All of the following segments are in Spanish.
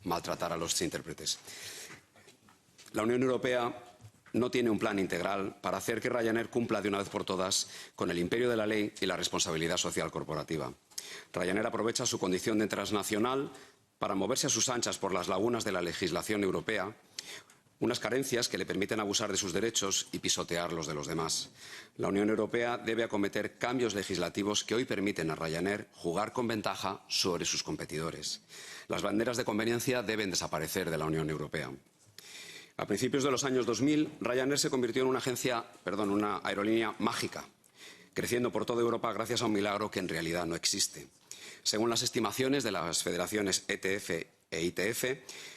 maltratar a los intérpretes. La Unión Europea no tiene un plan integral para hacer que Ryanair cumpla de una vez por todas con el imperio de la ley y la responsabilidad social corporativa. Ryanair aprovecha su condición de transnacional para moverse a sus anchas por las lagunas de la legislación europea, unas carencias que le permiten abusar de sus derechos y pisotear los de los demás. La Unión Europea debe acometer cambios legislativos que hoy permiten a Ryanair jugar con ventaja sobre sus competidores. Las banderas de conveniencia deben desaparecer de la Unión Europea. A principios de los años 2000, Ryanair se convirtió en una aerolínea mágica, creciendo por toda Europa gracias a un milagro que en realidad no existe. Según las estimaciones de las federaciones ETF e ITF,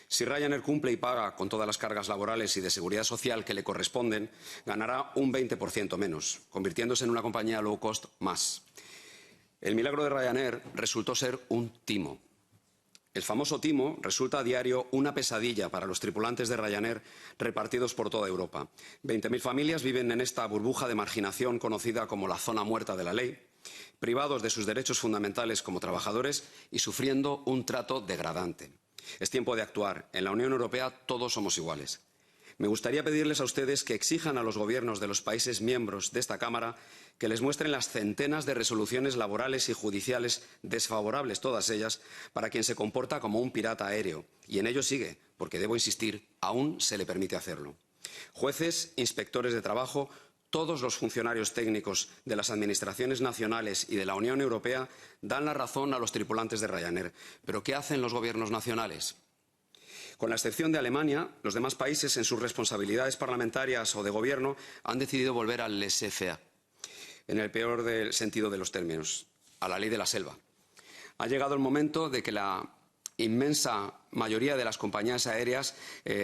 si Ryanair cumple y paga con todas las cargas laborales y de seguridad social que le corresponden, ganará un 20% menos, convirtiéndose en una compañía low cost más. El milagro de Ryanair resultó ser un timo. El famoso timo resulta a diario una pesadilla para los tripulantes de Ryanair repartidos por toda Europa. 20.000 familias viven en esta burbuja de marginación conocida como la zona muerta de la ley, privados de sus derechos fundamentales como trabajadores y sufriendo un trato degradante. Es tiempo de actuar. En la Unión Europea todos somos iguales. Me gustaría pedirles a ustedes que exijan a los gobiernos de los países miembros de esta Cámara que les muestren las centenas de resoluciones laborales y judiciales desfavorables, todas ellas, para quien se comporta como un pirata aéreo. Y en ello sigue, porque debo insistir, aún se le permite hacerlo. Jueces, inspectores de trabajo, todos los funcionarios técnicos de las administraciones nacionales y de la Unión Europea dan la razón a los tripulantes de Ryanair. ¿Pero qué hacen los gobiernos nacionales? Con la excepción de Alemania, los demás países, en sus responsabilidades parlamentarias o de gobierno, han decidido volver al laissez-faire, en el peor del sentido de los términos, a la ley de la selva. Ha llegado el momento de que la inmensa mayoría de las compañías aéreas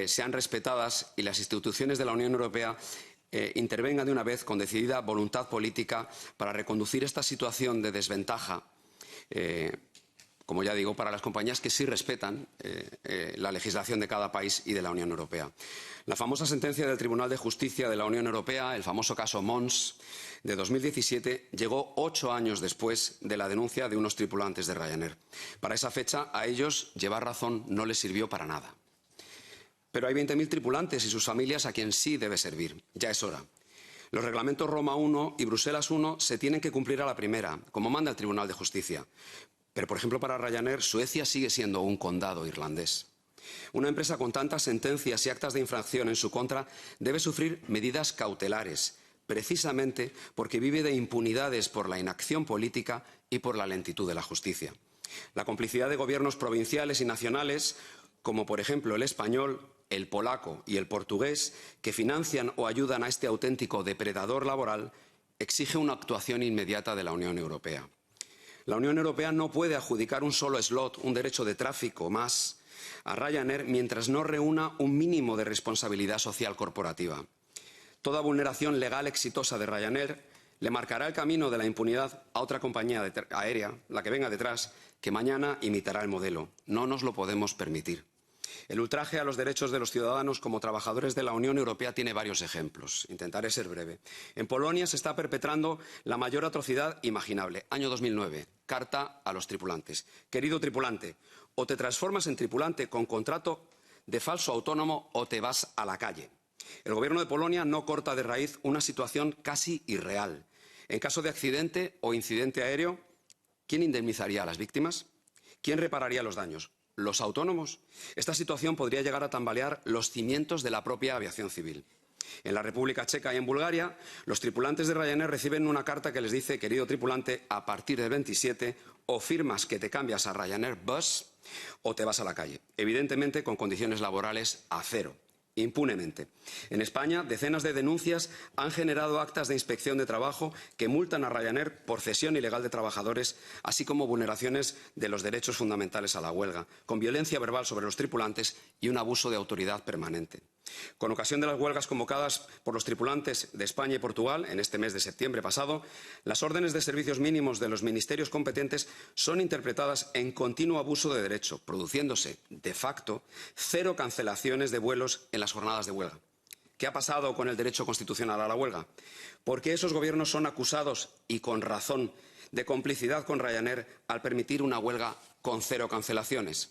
sean respetadas y las instituciones de la Unión Europea intervengan de una vez con decidida voluntad política para reconducir esta situación de desventaja, como ya digo, para las compañías que sí respetan la legislación de cada país y de la Unión Europea. La famosa sentencia del Tribunal de Justicia de la Unión Europea, el famoso caso Mons de 2017, llegó 8 años después de la denuncia de unos tripulantes de Ryanair. Para esa fecha, a ellos llevar razón no les sirvió para nada. Pero hay 20.000 tripulantes y sus familias a quien sí debe servir. Ya es hora. Los reglamentos Roma I y Bruselas I se tienen que cumplir a la primera, como manda el Tribunal de Justicia. Pero, por ejemplo, para Ryanair, Suecia sigue siendo un condado irlandés. Una empresa con tantas sentencias y actas de infracción en su contra debe sufrir medidas cautelares, precisamente porque vive de impunidades por la inacción política y por la lentitud de la justicia. La complicidad de gobiernos provinciales y nacionales, como por ejemplo el español, el polaco y el portugués, que financian o ayudan a este auténtico depredador laboral, exige una actuación inmediata de la Unión Europea. La Unión Europea no puede adjudicar un solo slot, un derecho de tráfico más, a Ryanair mientras no reúna un mínimo de responsabilidad social corporativa. Toda vulneración legal exitosa de Ryanair le marcará el camino de la impunidad a otra compañía aérea, la que venga detrás, que mañana imitará el modelo. No nos lo podemos permitir. El ultraje a los derechos de los ciudadanos como trabajadores de la Unión Europea tiene varios ejemplos. Intentaré ser breve. En Polonia se está perpetrando la mayor atrocidad imaginable. Año 2009. Carta a los tripulantes. Querido tripulante, o te transformas en tripulante con contrato de falso autónomo o te vas a la calle. El Gobierno de Polonia no corta de raíz una situación casi irreal. En caso de accidente o incidente aéreo, ¿quién indemnizaría a las víctimas? ¿Quién repararía los daños? ¿Los autónomos? Esta situación podría llegar a tambalear los cimientos de la propia aviación civil. En la República Checa y en Bulgaria, los tripulantes de Ryanair reciben una carta que les dice, querido tripulante, a partir del 27 o firmas que te cambias a Ryanair Bus o te vas a la calle. Evidentemente con condiciones laborales a cero. Impunemente. En España, decenas de denuncias han generado actas de inspección de trabajo que multan a Ryanair por cesión ilegal de trabajadores, así como vulneraciones de los derechos fundamentales a la huelga, con violencia verbal sobre los tripulantes y un abuso de autoridad permanente. Con ocasión de las huelgas convocadas por los tripulantes de España y Portugal en este mes de septiembre pasado, las órdenes de servicios mínimos de los ministerios competentes son interpretadas en continuo abuso de derecho, produciéndose, de facto, 0 cancelaciones de vuelos en las jornadas de huelga. ¿Qué ha pasado con el derecho constitucional a la huelga? ¿Por qué esos gobiernos son acusados, y con razón, de complicidad con Ryanair al permitir una huelga con 0 cancelaciones?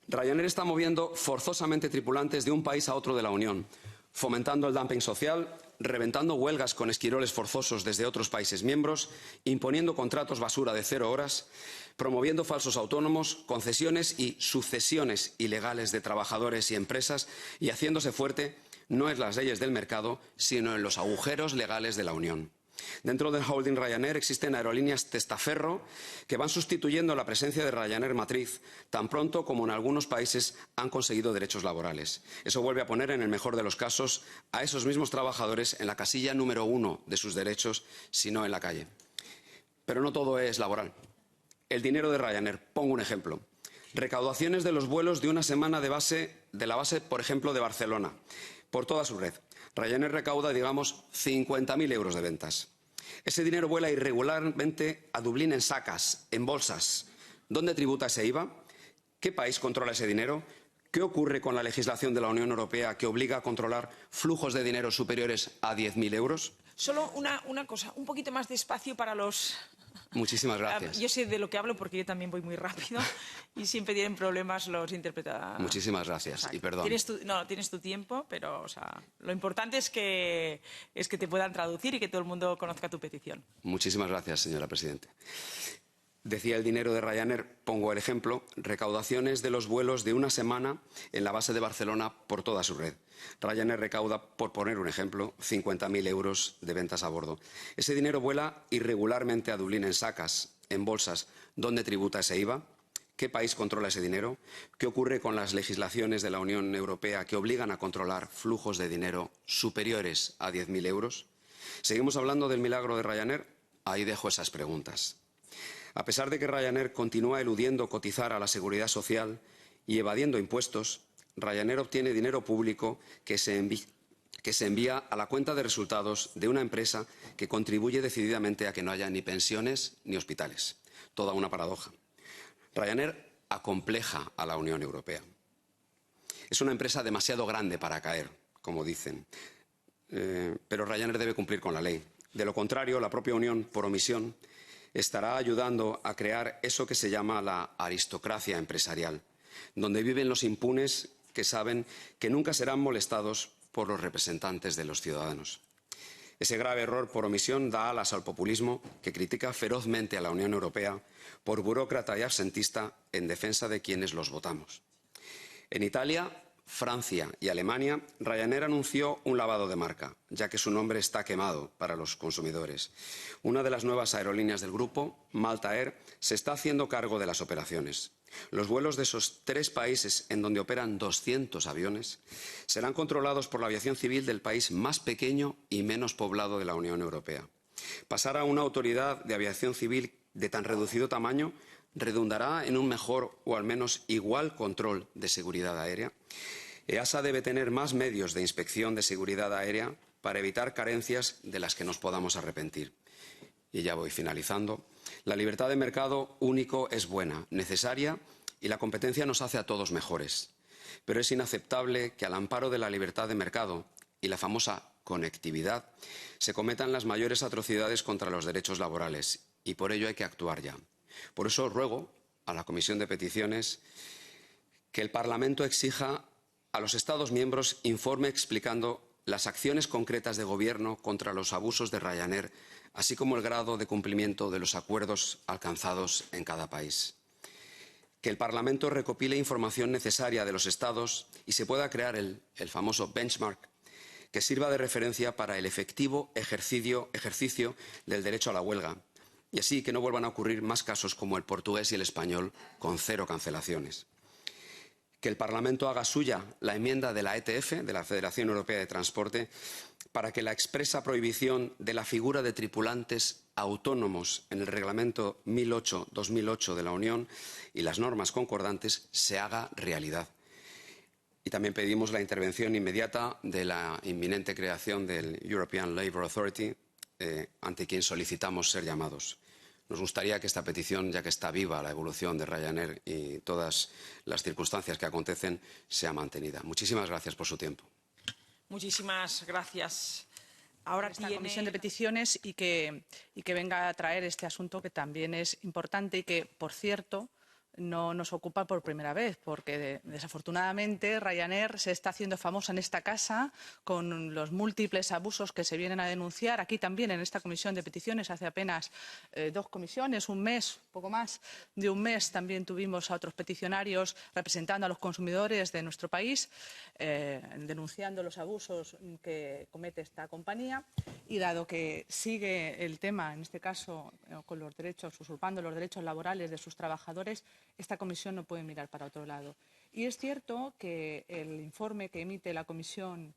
Ryanair está moviendo forzosamente tripulantes de un país a otro de la Unión, fomentando el dumping social, reventando huelgas con esquiroles forzosos desde otros países miembros, imponiendo contratos basura de 0 horas, promoviendo falsos autónomos, concesiones y sucesiones ilegales de trabajadores y empresas y haciéndose fuerte no en las leyes del mercado, sino en los agujeros legales de la Unión. Dentro del holding Ryanair existen aerolíneas testaferro que van sustituyendo la presencia de Ryanair matriz tan pronto como en algunos países han conseguido derechos laborales. Eso vuelve a poner, en el mejor de los casos, a esos mismos trabajadores en la casilla número 1 de sus derechos, si no en la calle. Pero no todo es laboral. El dinero de Ryanair, pongo un ejemplo. Recaudaciones de los vuelos de una semana de la base, por ejemplo, de Barcelona, por toda su red. Ryanair recauda, digamos, 50.000 euros de ventas. Ese dinero vuela irregularmente a Dublín en sacas, en bolsas. ¿Dónde tributa ese IVA? ¿Qué país controla ese dinero? ¿Qué ocurre con la legislación de la Unión Europea que obliga a controlar flujos de dinero superiores a 10.000 euros? Solo una cosa, un poquito más despacio para los... Muchísimas gracias. Yo sé de lo que hablo porque yo también voy muy rápido y siempre tienen problemas los intérpretes. Muchísimas gracias, O sea, y perdón. tienes tu tiempo, pero lo importante es que te puedan traducir y que todo el mundo conozca tu petición. Muchísimas gracias, señora presidenta. Decía el dinero de Ryanair, pongo el ejemplo, recaudaciones de los vuelos de una semana en la base de Barcelona por toda su red. Ryanair recauda, por poner un ejemplo, 50.000 euros de ventas a bordo. Ese dinero vuela irregularmente a Dublín en sacas, en bolsas. ¿Dónde tributa ese IVA? ¿Qué país controla ese dinero? ¿Qué ocurre con las legislaciones de la Unión Europea que obligan a controlar flujos de dinero superiores a 10.000 euros? ¿Seguimos hablando del milagro de Ryanair? Ahí dejo esas preguntas. A pesar de que Ryanair continúa eludiendo cotizar a la seguridad social y evadiendo impuestos, Ryanair obtiene dinero público que se envía a la cuenta de resultados de una empresa que contribuye decididamente a que no haya ni pensiones ni hospitales. Toda una paradoja. Ryanair acompleja a la Unión Europea. Es una empresa demasiado grande para caer, como dicen. Pero Ryanair debe cumplir con la ley. De lo contrario, la propia Unión, por omisión, estará ayudando a crear eso que se llama la aristocracia empresarial, donde viven los impunes que saben que nunca serán molestados por los representantes de los ciudadanos. Ese grave error por omisión da alas al populismo que critica ferozmente a la Unión Europea por burócrata y absentista en defensa de quienes los votamos. En Italia, Francia y Alemania, Ryanair anunció un lavado de marca, ya que su nombre está quemado para los consumidores. Una de las nuevas aerolíneas del grupo, Malta Air, se está haciendo cargo de las operaciones. Los vuelos de esos 3 países en donde operan 200 aviones serán controlados por la aviación civil del país más pequeño y menos poblado de la Unión Europea. Pasar a una autoridad de aviación civil de tan reducido tamaño redundará en un mejor o al menos igual control de seguridad aérea. EASA debe tener más medios de inspección de seguridad aérea para evitar carencias de las que nos podamos arrepentir. Y ya voy finalizando. La libertad de mercado único es buena, necesaria, y la competencia nos hace a todos mejores. Pero es inaceptable que al amparo de la libertad de mercado y la famosa conectividad se cometan las mayores atrocidades contra los derechos laborales, y por ello hay que actuar ya. Por eso ruego a la Comisión de Peticiones que el Parlamento exija a los Estados miembros informe explicando las acciones concretas de Gobierno contra los abusos de Ryanair, así como el grado de cumplimiento de los acuerdos alcanzados en cada país. Que el Parlamento recopile información necesaria de los Estados y se pueda crear el famoso benchmark que sirva de referencia para el efectivo ejercicio del derecho a la huelga, y así que no vuelvan a ocurrir más casos como el portugués y el español con 0 cancelaciones. Que el Parlamento haga suya la enmienda de la ETF, de la Federación Europea de Transporte, para que la expresa prohibición de la figura de tripulantes autónomos en el Reglamento 1008/2008 de la Unión y las normas concordantes se haga realidad. Y también pedimos la intervención inmediata de la inminente creación del European Labour Authority, ante quien solicitamos ser llamados. Nos gustaría que esta petición, ya que está viva la evolución de Ryanair y todas las circunstancias que acontecen, sea mantenida. Muchísimas gracias por su tiempo. Muchísimas gracias. Ahora esta Comisión de Peticiones y que venga a traer este asunto que también es importante y que, por cierto, no nos ocupa por primera vez, porque desafortunadamente Ryanair se está haciendo famosa en esta casa con los múltiples abusos que se vienen a denunciar. Aquí también, en esta comisión de peticiones, hace apenas 2 comisiones, un mes, poco más de un mes, también tuvimos a otros peticionarios representando a los consumidores de nuestro país, denunciando los abusos que comete esta compañía. Y dado que sigue el tema, en este caso, con los derechos, usurpando los derechos laborales de sus trabajadores, esta comisión no puede mirar para otro lado. Y es cierto que el informe que emite la comisión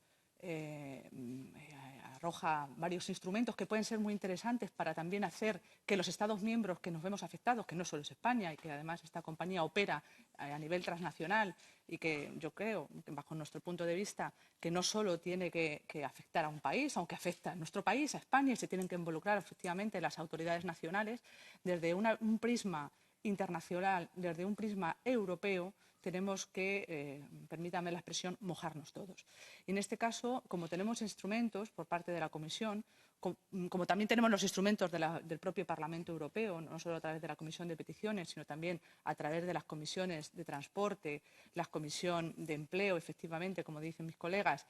arroja varios instrumentos que pueden ser muy interesantes para también hacer que los Estados miembros que nos vemos afectados, que no solo es España y que además esta compañía opera a nivel transnacional y que yo creo, bajo nuestro punto de vista, que no solo tiene que afectar a un país, aunque afecta a nuestro país, a España, y se tienen que involucrar efectivamente las autoridades nacionales, desde un prisma internacional, desde un prisma europeo, tenemos que, permítame la expresión, mojarnos todos. Y en este caso, como tenemos instrumentos por parte de la Comisión, como también tenemos los instrumentos del propio Parlamento Europeo, no solo a través de la Comisión de Peticiones, sino también a través de las comisiones de transporte, la Comisión de Empleo, efectivamente, como dicen mis colegas,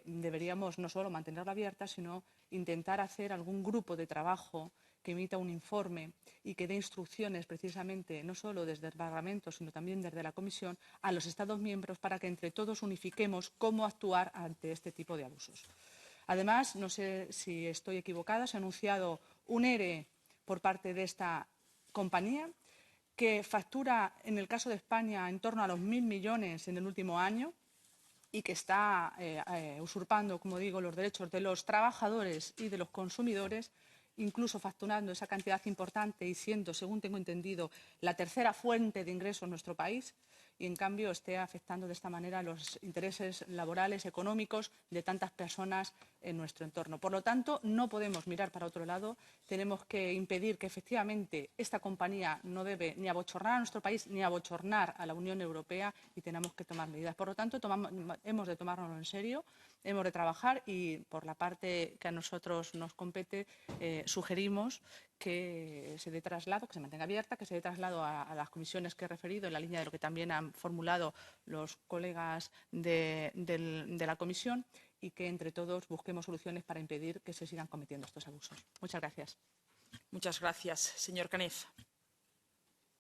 deberíamos no solo mantenerla abierta, sino intentar hacer algún grupo de trabajo que emita un informe y que dé instrucciones precisamente no solo desde el Parlamento, sino también desde la Comisión a los Estados miembros para que entre todos unifiquemos cómo actuar ante este tipo de abusos. Además, no sé si estoy equivocada, se ha anunciado un ERE por parte de esta compañía que factura, en el caso de España, en torno a los 1.000 millones en el último año y que está usurpando, como digo, los derechos de los trabajadores y de los consumidores, incluso facturando esa cantidad importante y siendo, según tengo entendido, la tercera fuente de ingresos en nuestro país, y en cambio esté afectando de esta manera los intereses laborales, económicos de tantas personas en nuestro entorno. Por lo tanto, no podemos mirar para otro lado. Tenemos que impedir que efectivamente esta compañía no debe ni abochornar a nuestro país ni abochornar a la Unión Europea, y tenemos que tomar medidas. Por lo tanto, hemos de tomárnoslo en serio, hemos de trabajar y, por la parte que a nosotros nos compete, sugerimos que se dé traslado, que se mantenga abierta, que se dé traslado a las comisiones que he referido, en la línea de lo que también han formulado los colegas de la comisión, y que entre todos busquemos soluciones para impedir que se sigan cometiendo estos abusos. Muchas gracias. Muchas gracias, señor Cañete.